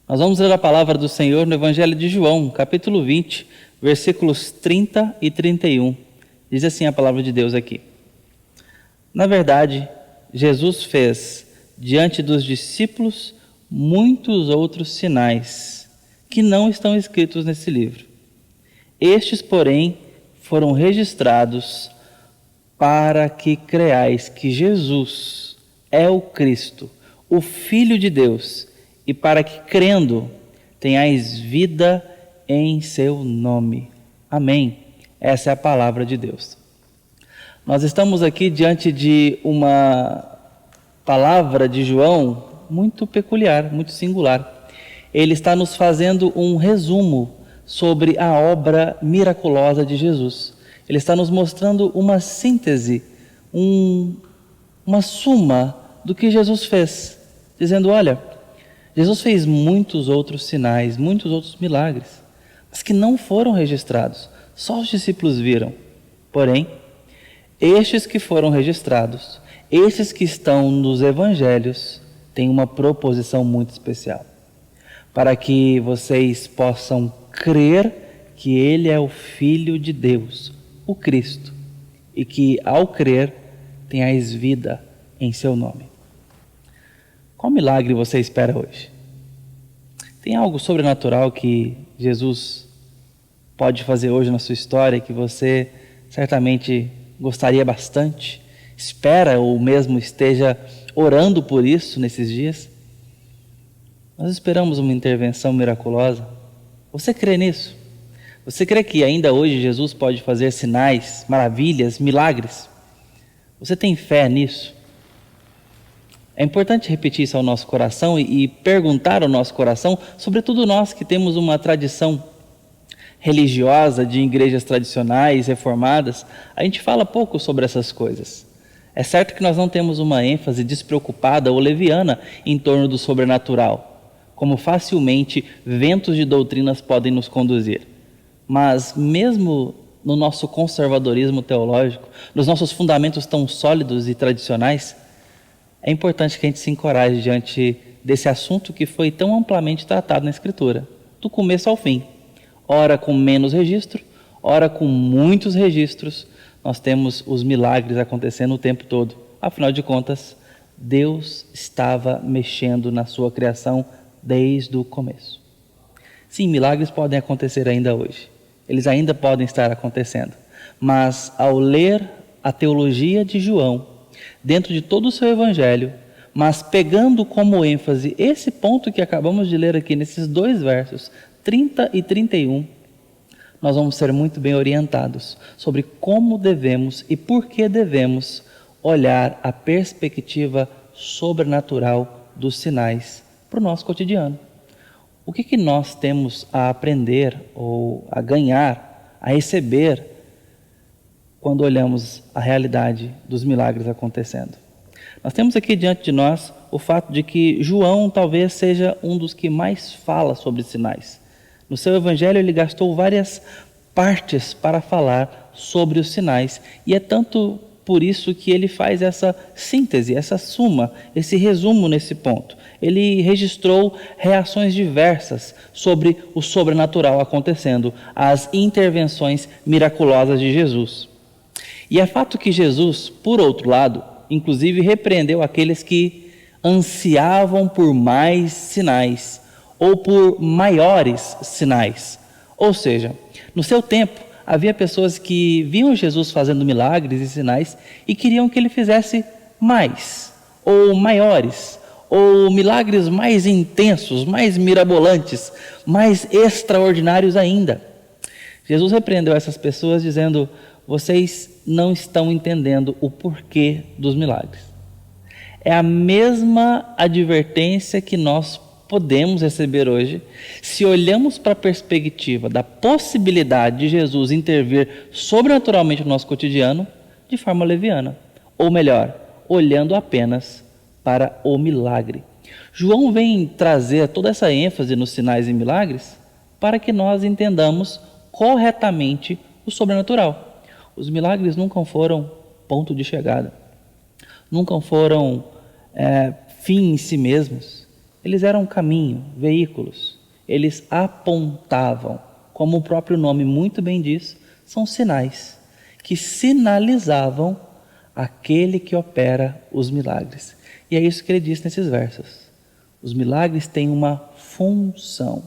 Nós vamos ler a palavra do Senhor no Evangelho de João, capítulo 20, versículos 30 e 31. Diz assim a palavra de Deus aqui. Na verdade, Jesus fez diante dos discípulos muitos outros sinais que não estão escritos nesse livro. Estes, porém, foram registrados para que creais que Jesus é o Cristo, o Filho de Deus, e para que, crendo, tenhais vida em seu nome. Amém. Essa é a palavra de Deus. Nós estamos aqui diante de uma palavra de João muito peculiar, muito singular. Ele está nos fazendo um resumo sobre a obra miraculosa de Jesus. Ele está nos mostrando uma síntese, uma suma do que Jesus fez, dizendo, olha, Jesus fez muitos outros sinais, muitos outros milagres, mas que não foram registrados, só os discípulos viram. Porém, estes que foram registrados, estes que estão nos evangelhos, têm uma proposição muito especial, para que vocês possam crer que Ele é o Filho de Deus, o Cristo, e que ao crer tenhais vida em seu nome. Qual milagre você espera hoje? Tem algo sobrenatural que Jesus pode fazer hoje na sua história que você certamente gostaria bastante, espera ou mesmo esteja orando por isso nesses dias? Nós esperamos uma intervenção miraculosa. Você crê nisso? Você crê que ainda hoje Jesus pode fazer sinais, maravilhas, milagres? Você tem fé nisso? É importante repetir isso ao nosso coração e perguntar ao nosso coração, sobretudo nós que temos uma tradição religiosa de igrejas tradicionais, reformadas, a gente fala pouco sobre essas coisas. É certo que nós não temos uma ênfase despreocupada ou leviana em torno do sobrenatural, como facilmente ventos de doutrinas podem nos conduzir. Mas mesmo no nosso conservadorismo teológico, nos nossos fundamentos tão sólidos e tradicionais, é importante que a gente se encoraje diante desse assunto que foi tão amplamente tratado na Escritura, do começo ao fim. Ora com menos registro, ora com muitos registros, nós temos os milagres acontecendo o tempo todo. Afinal de contas, Deus estava mexendo na sua criação desde o começo. Sim, milagres podem acontecer ainda hoje. Eles ainda podem estar acontecendo. Mas ao ler a teologia de João, dentro de todo o seu evangelho, mas pegando como ênfase esse ponto que acabamos de ler aqui nesses dois versos, 30 e 31, nós vamos ser muito bem orientados sobre como devemos e por que devemos olhar a perspectiva sobrenatural dos sinais para o nosso cotidiano. O que nós temos a aprender ou a ganhar, a receber, quando olhamos a realidade dos milagres acontecendo? Nós temos aqui diante de nós o fato de que João talvez seja um dos que mais fala sobre sinais. No seu evangelho ele gastou várias partes para falar sobre os sinais, e é tanto por isso que ele faz essa síntese, essa suma, esse resumo nesse ponto. Ele registrou reações diversas sobre o sobrenatural acontecendo, as intervenções miraculosas de Jesus. E é fato que Jesus, por outro lado, inclusive repreendeu aqueles que ansiavam por mais sinais ou por maiores sinais. Ou seja, no seu tempo, havia pessoas que viam Jesus fazendo milagres e sinais e queriam que ele fizesse mais, ou maiores, ou milagres mais intensos, mais mirabolantes, mais extraordinários ainda. Jesus repreendeu essas pessoas dizendo: vocês não estão entendendo o porquê dos milagres. É a mesma advertência que nós podemos receber hoje se olhamos para a perspectiva da possibilidade de Jesus intervir sobrenaturalmente no nosso cotidiano de forma leviana, ou melhor, olhando apenas para o milagre. João vem trazer toda essa ênfase nos sinais e milagres para que nós entendamos corretamente o sobrenatural. Os milagres nunca foram ponto de chegada, nunca foram fim em si mesmos. Eles eram caminho, veículos. Eles apontavam, como o próprio nome muito bem diz, são sinais que sinalizavam aquele que opera os milagres. E é isso que ele diz nesses versos. Os milagres têm uma função.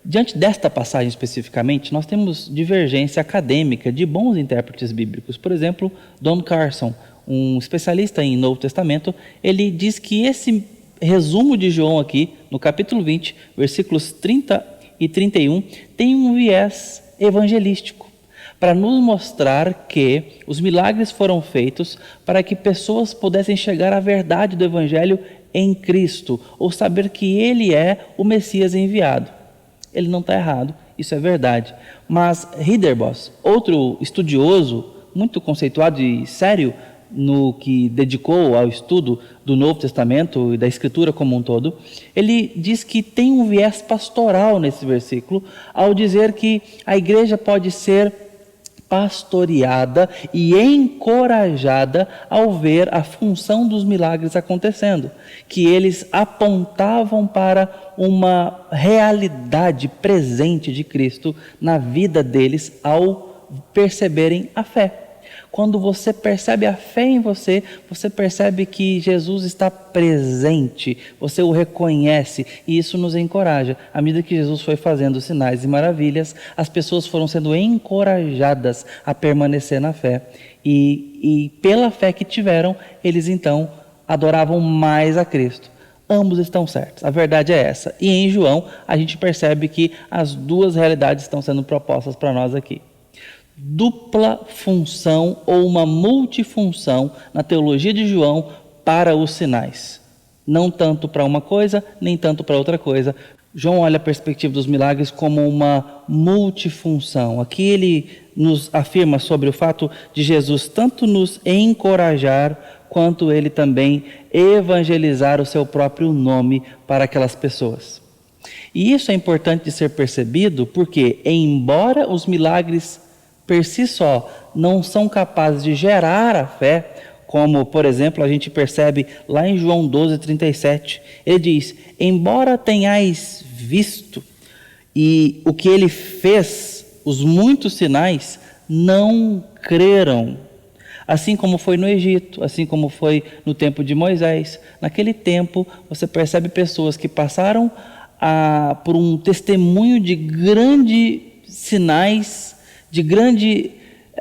Diante desta passagem especificamente, nós temos divergência acadêmica de bons intérpretes bíblicos. Por exemplo, Don Carson, um especialista em Novo Testamento, ele diz que esse resumo de João aqui, no capítulo 20, versículos 30 e 31, tem um viés evangelístico, para nos mostrar que os milagres foram feitos para que pessoas pudessem chegar à verdade do Evangelho em Cristo, ou saber que Ele é o Messias enviado. Ele não está errado, isso é verdade. Mas Ridderbos, outro estudioso muito conceituado e sério no que dedicou ao estudo do Novo Testamento e da Escritura como um todo, ele diz que tem um viés pastoral nesse versículo, ao dizer que a igreja pode ser pastoreada e encorajada ao ver a função dos milagres acontecendo, que eles apontavam para uma realidade presente de Cristo na vida deles ao perceberem a fé. Quando você percebe a fé em você, você percebe que Jesus está presente, você o reconhece e isso nos encoraja. À medida que Jesus foi fazendo sinais e maravilhas, as pessoas foram sendo encorajadas a permanecer na fé. E pela fé que tiveram, eles então adoravam mais a Cristo. Ambos estão certos, a verdade é essa. E em João, a gente percebe que as duas realidades estão sendo propostas para nós aqui. Dupla função ou uma multifunção na teologia de João para os sinais. Não tanto para uma coisa, nem tanto para outra coisa. João olha a perspectiva dos milagres como uma multifunção. Aqui ele nos afirma sobre o fato de Jesus tanto nos encorajar, quanto ele também evangelizar o seu próprio nome para aquelas pessoas. E isso é importante de ser percebido porque, embora os milagres por si só não são capazes de gerar a fé, como, por exemplo, a gente percebe lá em João 12:37, ele diz: embora tenhais visto e o que ele fez, os muitos sinais, não creram. Assim como foi no Egito, assim como foi no tempo de Moisés. Naquele tempo, você percebe pessoas que passaram por um testemunho de grandes sinais, de grande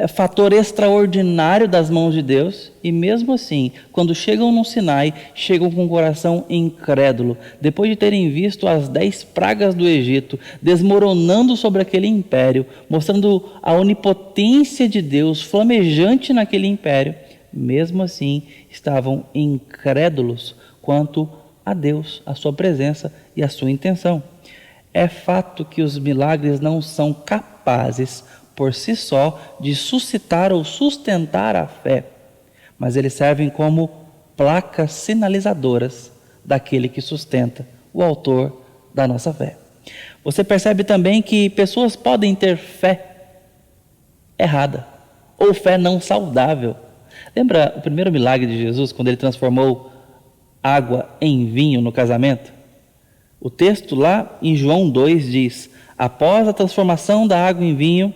fator extraordinário das mãos de Deus, e mesmo assim, quando chegam no Sinai, chegam com o coração incrédulo, depois de terem visto as 10 pragas do Egito, desmoronando sobre aquele império, mostrando a onipotência de Deus flamejante naquele império, mesmo assim, estavam incrédulos quanto a Deus, a sua presença e a sua intenção. É fato que os milagres não são capazes por si só de suscitar ou sustentar a fé, mas eles servem como placas sinalizadoras daquele que sustenta, o autor da nossa fé. Você percebe também que pessoas podem ter fé errada ou fé não saudável. Lembra o primeiro milagre de Jesus, quando ele transformou água em vinho no casamento? O texto lá em João 2 diz: após a transformação da água em vinho,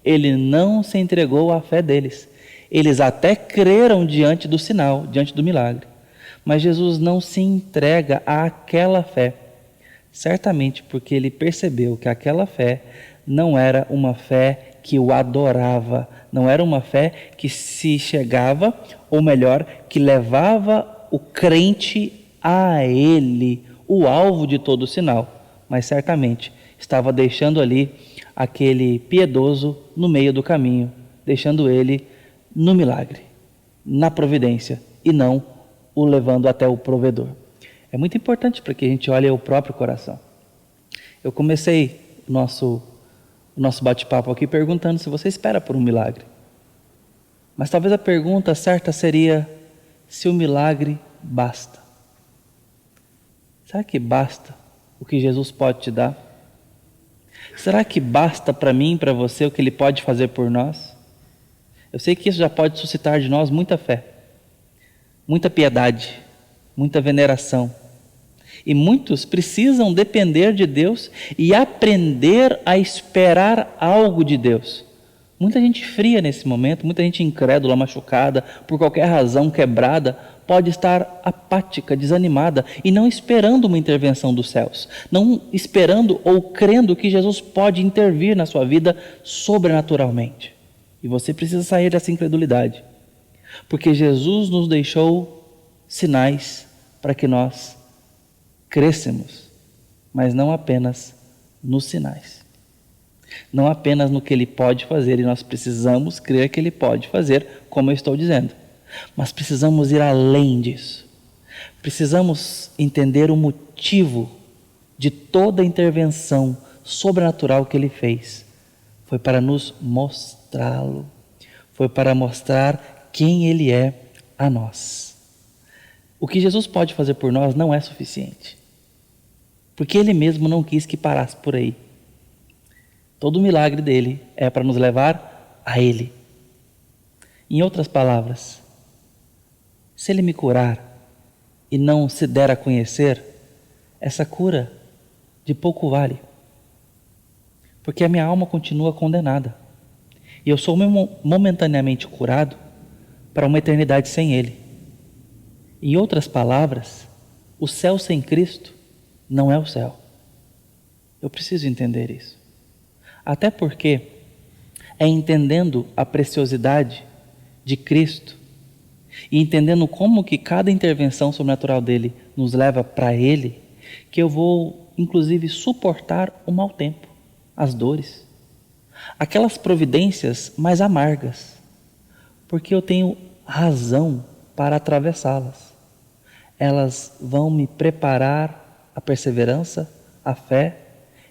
ele não se entregou à fé deles. Eles até creram diante do sinal, diante do milagre. Mas Jesus não se entrega àquela fé. Certamente porque ele percebeu que aquela fé não era uma fé que o adorava. Não era uma fé que se chegava, ou melhor, que levava o crente a ele, o alvo de todo o sinal. Mas certamente estava deixando ali aquele piedoso no meio do caminho, deixando ele no milagre, na providência, e não o levando até o provedor. É muito importante para que a gente olhe o próprio coração. Eu comecei o nosso bate-papo aqui perguntando se você espera por um milagre. Mas talvez a pergunta certa seria se o milagre basta. Será que basta o que Jesus pode te dar? Será que basta para mim e para você o que Ele pode fazer por nós? Eu sei que isso já pode suscitar de nós muita fé, muita piedade, muita veneração. E muitos precisam depender de Deus e aprender a esperar algo de Deus. Muita gente fria nesse momento, muita gente incrédula, machucada, por qualquer razão quebrada, pode estar apática, desanimada e não esperando uma intervenção dos céus, não esperando ou crendo que Jesus pode intervir na sua vida sobrenaturalmente. E você precisa sair dessa incredulidade, porque Jesus nos deixou sinais para que nós crescemos, mas não apenas nos sinais. Não apenas no que Ele pode fazer, e nós precisamos crer que Ele pode fazer, como eu estou dizendo. Mas precisamos ir além disso. Precisamos entender o motivo de toda a intervenção sobrenatural que Ele fez. Foi para nos mostrá-lo. Foi para mostrar quem Ele é a nós. O que Jesus pode fazer por nós não é suficiente, porque Ele mesmo não quis que parasse por aí. Todo o milagre dele é para nos levar a Ele. Em outras palavras, se Ele me curar e não se der a conhecer, essa cura de pouco vale, porque a minha alma continua condenada e eu sou momentaneamente curado para uma eternidade sem Ele. Em outras palavras, o céu sem Cristo não é o céu. Eu preciso entender isso. Até porque é entendendo a preciosidade de Cristo e entendendo como que cada intervenção sobrenatural dele nos leva para Ele, que eu vou, inclusive, suportar o mau tempo, as dores, aquelas providências mais amargas, porque eu tenho razão para atravessá-las. Elas vão me preparar a perseverança, a fé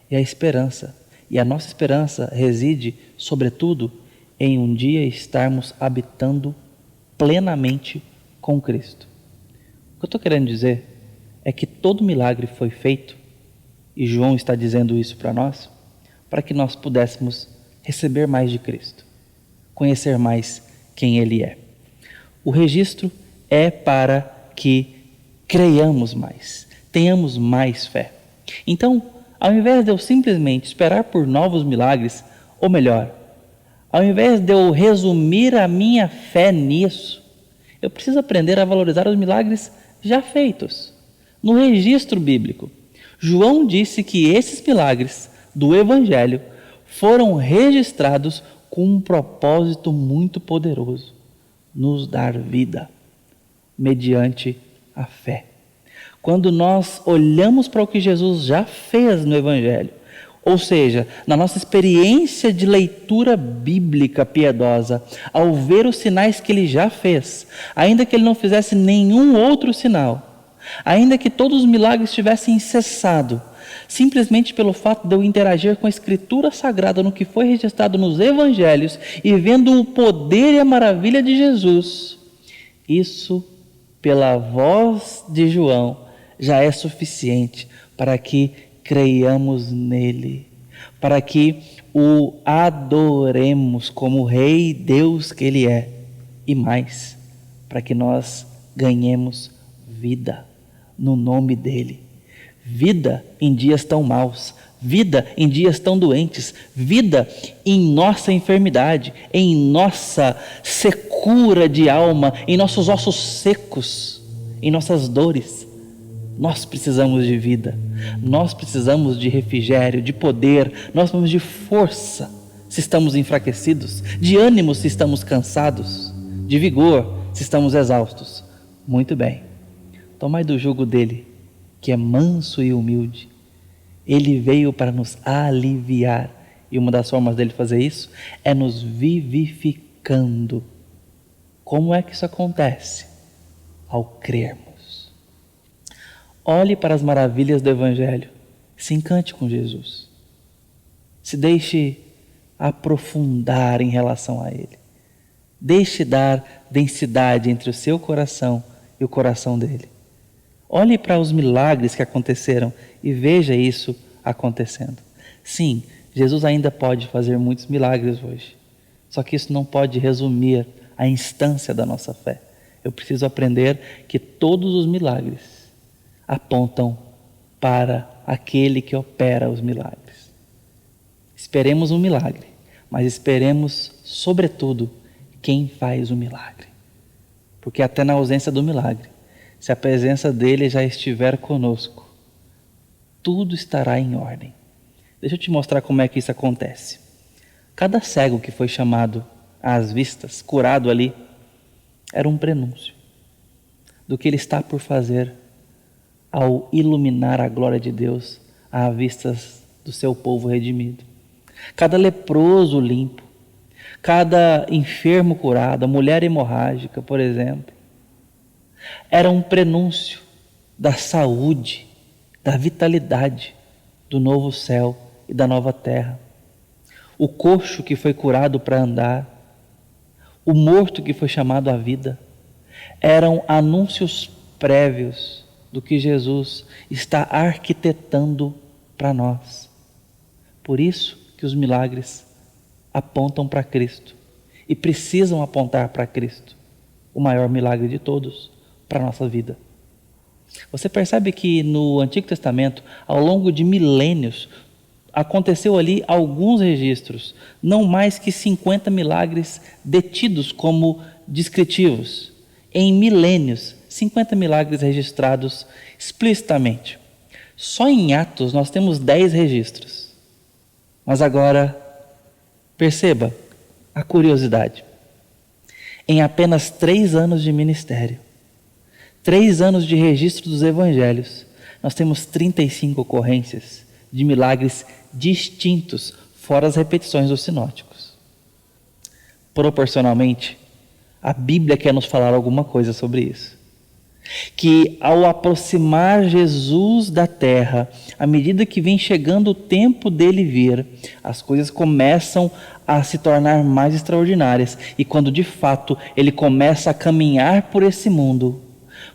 e a esperança. E a nossa esperança reside, sobretudo, em um dia estarmos habitando plenamente com Cristo. O que eu estou querendo dizer é que todo milagre foi feito, e João está dizendo isso para nós, para que nós pudéssemos receber mais de Cristo, conhecer mais quem Ele é. O registro é para que creiamos mais, tenhamos mais fé. Então, ao invés de eu simplesmente esperar por novos milagres, ou melhor, ao invés de eu resumir a minha fé nisso, eu preciso aprender a valorizar os milagres já feitos. No registro bíblico, João disse que esses milagres do Evangelho foram registrados com um propósito muito poderoso: nos dar vida, mediante a fé. Quando nós olhamos para o que Jesus já fez no Evangelho, ou seja, na nossa experiência de leitura bíblica piedosa, ao ver os sinais que Ele já fez, ainda que Ele não fizesse nenhum outro sinal, ainda que todos os milagres tivessem cessado, simplesmente pelo fato de eu interagir com a Escritura Sagrada no que foi registrado nos Evangelhos e vendo o poder e a maravilha de Jesus, isso, pela voz de João, já é suficiente para que creiamos nele, para que o adoremos como Rei e Deus que Ele é, e mais, para que nós ganhemos vida no nome dEle. Vida em dias tão maus, vida em dias tão doentes, vida em nossa enfermidade, em nossa secura de alma, em nossos ossos secos, em nossas dores. Nós precisamos de vida, nós precisamos de refrigério, de poder, nós precisamos de força se estamos enfraquecidos, de ânimo se estamos cansados, de vigor se estamos exaustos. Muito bem, tomai do jugo dele, que é manso e humilde. Ele veio para nos aliviar, e uma das formas dele fazer isso é nos vivificando. Como é que isso acontece? Ao crermos. Olhe para as maravilhas do Evangelho, se encante com Jesus, se deixe aprofundar em relação a Ele, deixe dar densidade entre o seu coração e o coração dele. Olhe para os milagres que aconteceram e veja isso acontecendo. Sim, Jesus ainda pode fazer muitos milagres hoje, só que isso não pode resumir a instância da nossa fé. Eu preciso aprender que todos os milagres apontam para aquele que opera os milagres. Esperemos um milagre, mas esperemos, sobretudo, quem faz o milagre. Porque até na ausência do milagre, se a presença dele já estiver conosco, tudo estará em ordem. Deixa eu te mostrar como é que isso acontece. Cada cego que foi chamado às vistas, curado ali, era um prenúncio do que ele está por fazer ao iluminar a glória de Deus à vista do seu povo redimido. Cada leproso limpo, cada enfermo curado, a mulher hemorrágica, por exemplo, era um prenúncio da saúde, da vitalidade do novo céu e da nova terra. O coxo que foi curado para andar, o morto que foi chamado à vida, eram anúncios prévios do que Jesus está arquitetando para nós. Por isso que os milagres apontam para Cristo e precisam apontar para Cristo, o maior milagre de todos para a nossa vida. Você percebe que no Antigo Testamento, ao longo de milênios, aconteceu ali alguns registros, não mais que 50 milagres detidos como descritivos. Em milênios, 50 milagres registrados explicitamente. Só em Atos nós temos 10 registros. Mas agora, perceba a curiosidade. Em apenas 3 anos de ministério, 3 anos de registro dos evangelhos, nós temos 35 ocorrências de milagres distintos, fora as repetições dos sinóticos. Proporcionalmente, a Bíblia quer nos falar alguma coisa sobre isso. Que ao aproximar Jesus da terra, à medida que vem chegando o tempo dele vir, as coisas começam a se tornar mais extraordinárias. E quando de fato ele começa a caminhar por esse mundo,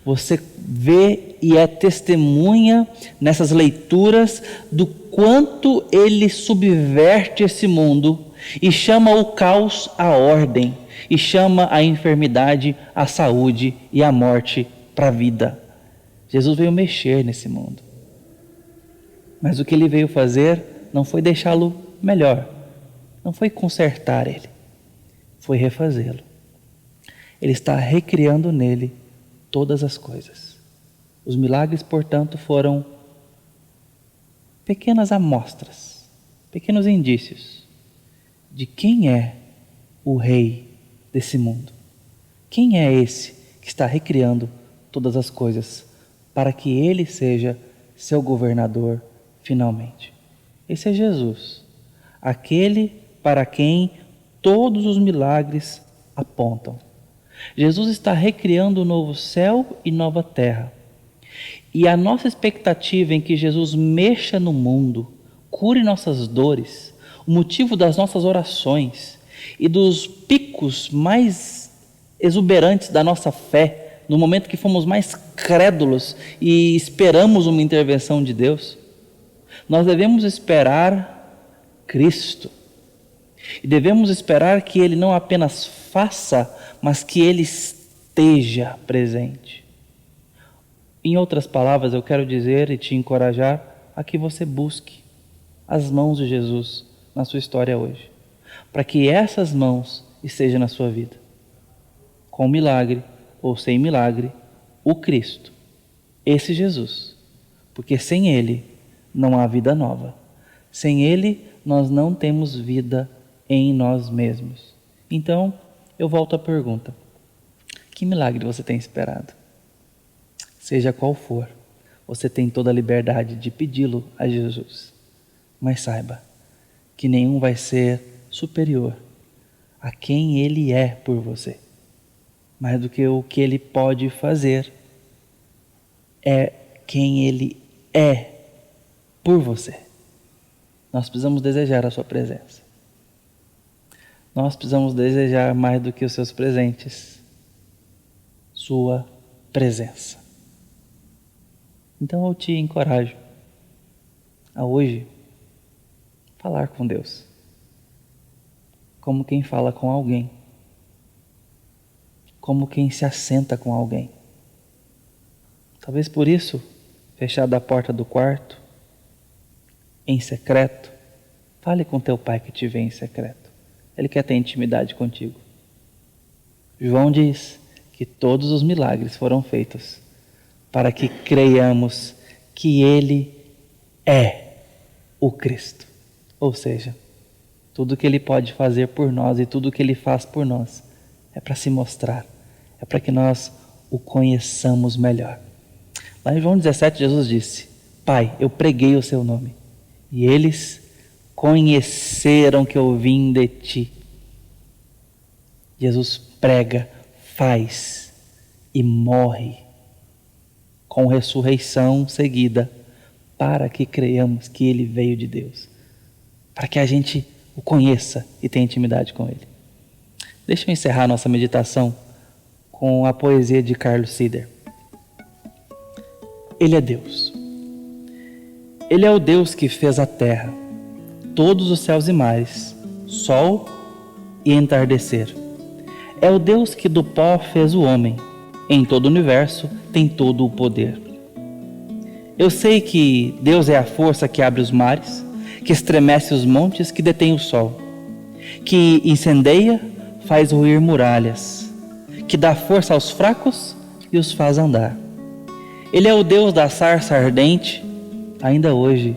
você vê e é testemunha nessas leituras do quanto ele subverte esse mundo e chama o caos à ordem, e chama a enfermidade à saúde e a morte para a vida. Jesus veio mexer nesse mundo. Mas o que ele veio fazer não foi deixá-lo melhor, não foi consertar ele, foi refazê-lo. Ele está recriando nele todas as coisas. Os milagres, portanto, foram pequenas amostras, pequenos indícios de quem é o rei desse mundo. Quem é esse que está recriando todas as coisas para que ele seja seu governador finalmente? Esse é Jesus, aquele para quem todos os milagres apontam. Jesus está recriando o novo céu e nova terra. E a nossa expectativa em que Jesus mexa no mundo, cure nossas dores, o motivo das nossas orações e dos picos mais exuberantes da nossa fé, no momento que fomos mais crédulos e esperamos uma intervenção de Deus, nós devemos esperar Cristo. E devemos esperar que Ele não apenas faça, mas que Ele esteja presente. Em outras palavras, eu quero dizer e te encorajar a que você busque as mãos de Jesus na sua história hoje, para que essas mãos estejam na sua vida. Com milagre ou sem milagre, o Cristo, esse Jesus, porque sem Ele não há vida nova. Sem Ele nós não temos vida em nós mesmos. Então, eu volto à pergunta: que milagre você tem esperado? Seja qual for, você tem toda a liberdade de pedi-lo a Jesus. Mas saiba que nenhum vai ser superior a quem Ele é por você. Mais do que o que Ele pode fazer, é quem Ele é por você. Nós precisamos desejar a sua presença. Nós precisamos desejar mais do que os seus presentes, sua presença. Então eu te encorajo a hoje falar com Deus, como quem fala com alguém, como quem se assenta com alguém. Talvez por isso fechada a porta do quarto, em secreto, fale com teu pai que te vê em secreto. Ele quer ter intimidade contigo. João diz que todos os milagres foram feitos para que creiamos que Ele é o Cristo. Ou seja, tudo que Ele pode fazer por nós e tudo que Ele faz por nós é para se mostrar, é para que nós o conheçamos melhor. Lá em João 17, Jesus disse: Pai, eu preguei o seu nome e eles conheceram que eu vim de ti. Jesus prega, faz e morre com ressurreição seguida para que creiamos que Ele veio de Deus, para que a gente o conheça e tenha intimidade com Ele. Deixa eu encerrar nossa meditação com a poesia de Carlos Sider. Ele é Deus. Ele é o Deus que fez a terra, todos os céus e mares, sol e entardecer. É o Deus que do pó fez o homem, em todo o universo tem todo o poder. Eu sei que Deus é a força que abre os mares, que estremece os montes, que detém o sol, que incendeia, faz ruir muralhas, que dá força aos fracos e os faz andar. Ele é o Deus da sarça ardente, ainda hoje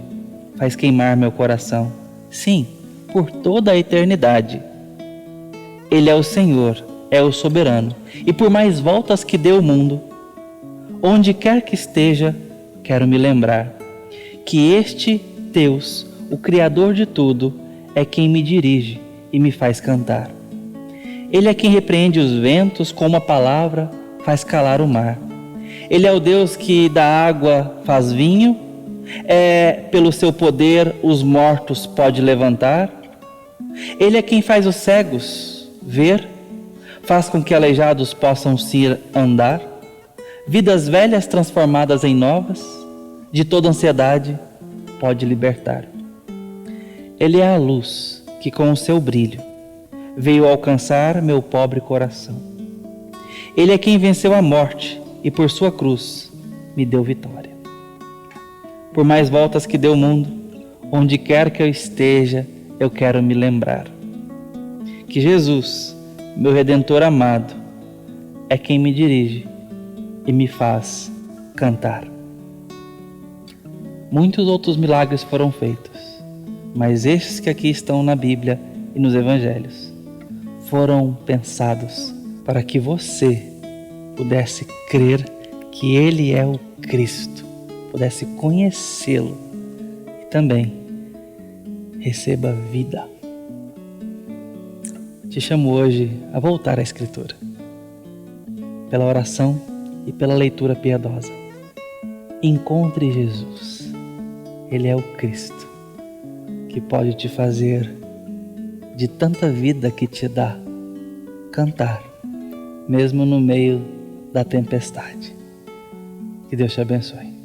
faz queimar meu coração. Sim, por toda a eternidade. Ele é o Senhor, é o soberano, e por mais voltas que dê o mundo, onde quer que esteja, quero me lembrar que este Deus, o Criador de tudo, é quem me dirige e me faz cantar. Ele é quem repreende os ventos, com uma palavra faz calar o mar. Ele é o Deus que da água faz vinho, pelo seu poder os mortos pode levantar. Ele é quem faz os cegos ver, faz com que aleijados possam se andar, vidas velhas transformadas em novas, de toda ansiedade pode libertar. Ele é a luz que com o seu brilho veio alcançar meu pobre coração. Ele é quem venceu a morte e por sua cruz me deu vitória. Por mais voltas que dê o mundo, onde quer que eu esteja, eu quero me lembrar que Jesus, meu Redentor amado, é quem me dirige e me faz cantar. Muitos outros milagres foram feitos, mas estes que aqui estão na Bíblia e nos Evangelhos foram pensados para que você pudesse crer que Ele é o Cristo, pudesse conhecê-lo e também receba vida. Te chamo hoje a voltar à Escritura, pela oração e pela leitura piedosa. Encontre Jesus. Ele é o Cristo que pode te fazer, de tanta vida que te dá, cantar, mesmo no meio da tempestade. Que Deus te abençoe.